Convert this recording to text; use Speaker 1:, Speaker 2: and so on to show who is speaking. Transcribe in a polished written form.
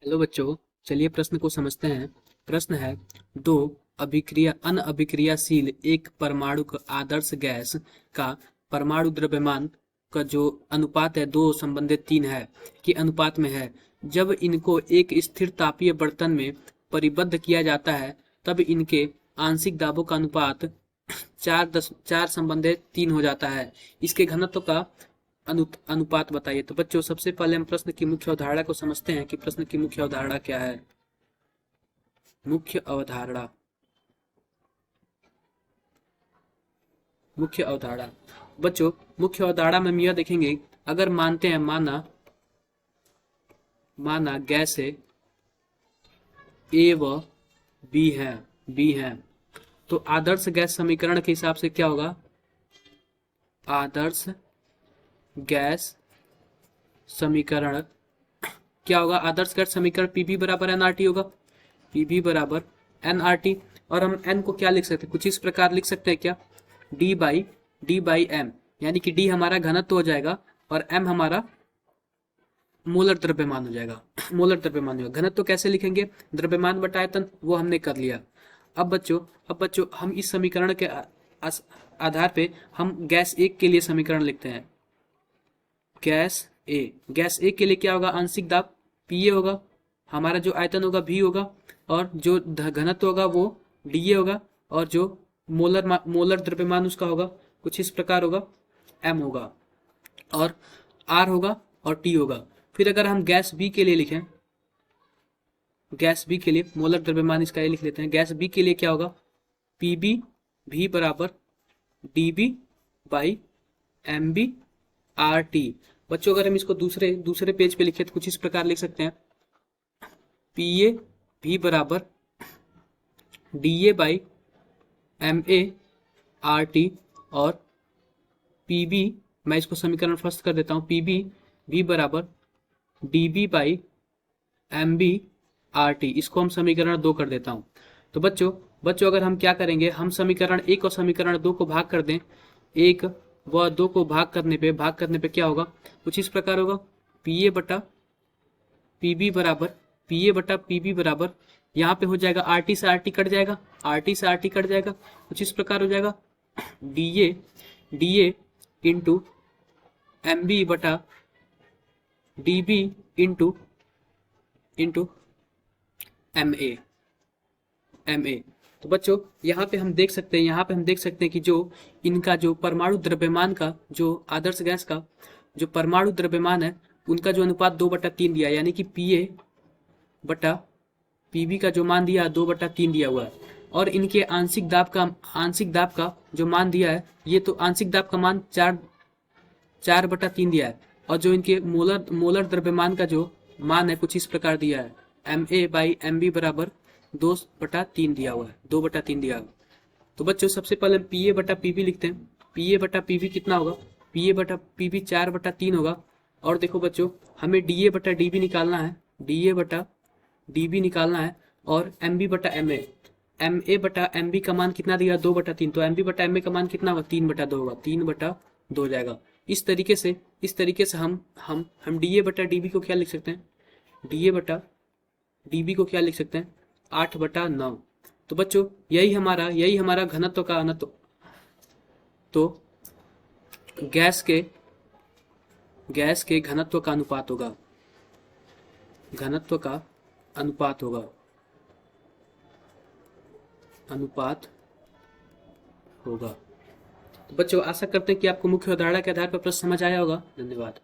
Speaker 1: Hello बच्चों, चलिए प्रश्न को समझते हैं। प्रश्न है, दो अनअभिक्रियाशील एक परमाणु का आदर्श गैस का परमाणु द्रव्यमान का जो अनुपात है दो संबंधित तीन है कि अनुपात में है। जब इनको एक स्थिर तापीय बर्तन में परिबद्ध किया जाता है तब इनके आंशिक दाबों का अनुपात चार संबंधित तीन हो जाता है। इसके घनत्व का अनुपात बताइए। तो बच्चों, सबसे पहले हम प्रश्न की मुख्य अवधारणा को समझते हैं कि प्रश्न की मुख्य अवधारणा क्या है। मुख्य अवधारणा मुख्य अवधारणा बच्चों, मुख्य अवधारणा में हम यह देखेंगे, अगर मानते हैं माना गैस ए व बी है तो आदर्श गैस समीकरण के हिसाब से क्या होगा। आदर्श गैस समीकरण क्या होगा। आदर्श गैस समीकरण पीबी बराबर एनआरटी होगा। पीबी बराबर एनआरटी। और हम एन को क्या लिख सकते हैं, कुछ इस प्रकार लिख सकते हैं क्या, डी बाई एम, यानी कि डी हमारा घनत्व हो जाएगा और एम हमारा मोलर द्रव्यमान हो जाएगा। मोलर द्रव्यमान होगा। घनत्व कैसे लिखेंगे, द्रव्यमान बटा आयतन, वो हमने कर लिया। अब बच्चों हम इस समीकरण के आधार पे हम गैस एक के लिए समीकरण लिखते हैं। गैस ए के लिए क्या होगा, आंशिक दाब पी ए होगा, हमारा जो आयतन होगा भी होगा, और जो घनत्व होगा वो डी ए होगा, और जो मोलर द्रव्यमान उसका होगा कुछ इस प्रकार होगा, एम होगा, और आर होगा और टी होगा। फिर अगर हम गैस बी के लिए लिखें, गैस बी के लिए मोलर द्रव्यमान इसका ये लिख लेते हैं। गैस बी के लिए क्या होगा, पी बी भी बराबर D B by M B R T. बच्चों, अगर हम इसको दूसरे पेज पे लिखे तो कुछ इस प्रकार लिख सकते हैं, पी ए भी बराबर D A by M A R T, और पी बी, मैं इसको समीकरण फर्स्ट कर देता हूँ, पी बी भी बराबर D B by M B R T. इसको हम समीकरण 2 कर देता हूँ। तो बच्चों अगर हम क्या करेंगे, हम समीकरण 1 और समीकरण 2 को भाग कर दें, 1 व 2 को भाग करने पे क्या होगा, कुछ इस प्रकार होगा, पी ए बटा पी बी बराबर यहाँ पे हो जाएगा आर टी से आर टी कट जाएगा, कुछ इस प्रकार हो जाएगा, D A into M B बटा D B into M A. तो बच्चों यहाँ पे हम देख सकते हैं कि जो इनका जो परमाणु द्रव्यमान का, जो आदर्श गैस का जो परमाणु द्रव्यमान है, उनका जो अनुपात 2/3 दिया, यानी कि पी ए बटा पी बी का जो मान दिया 2/3 दिया हुआ है, और इनके आंशिक दाब का जो मान दिया है, ये तो आंशिक दाब का मान 4/3 दिया है, और जो इनके मोलर द्रव्यमान का जो मान है कुछ इस प्रकार दिया है, M A by M B बराबर 2/3 दिया हुआ है, 2/3 दिया हुआ है। तो बच्चों सबसे पहले हम पी ए बटा पी बी लिखते हैं। पी ए बटा पी बी कितना होगा, पी ए बटा पी बी 4/3 होगा। और देखो बच्चों, हमें डी ए बटा डी बी निकालना है, डी ए बटा डी बी निकालना है, और एम बी बटा एम ए बटा एम बी का मान कितना दिया, 2/3, तो एम बी बटा एम ए का मान कितना होगा, 3/2 होगा, 3/2 हो जाएगा। इस तरीके से हम डी ए बटा डी बी को क्या लिख सकते हैं, डी ए बटा डी बी को क्या लिख सकते हैं, 8/9। तो बच्चों यही हमारा घनत्व का घनत्व, तो गैस के घनत्व का अनुपात होगा, अनुपात होगा। तो बच्चों आशा करते हैं कि आपको मुख्य अवधारणा के आधार पर प्रश्न समझ आया होगा। धन्यवाद।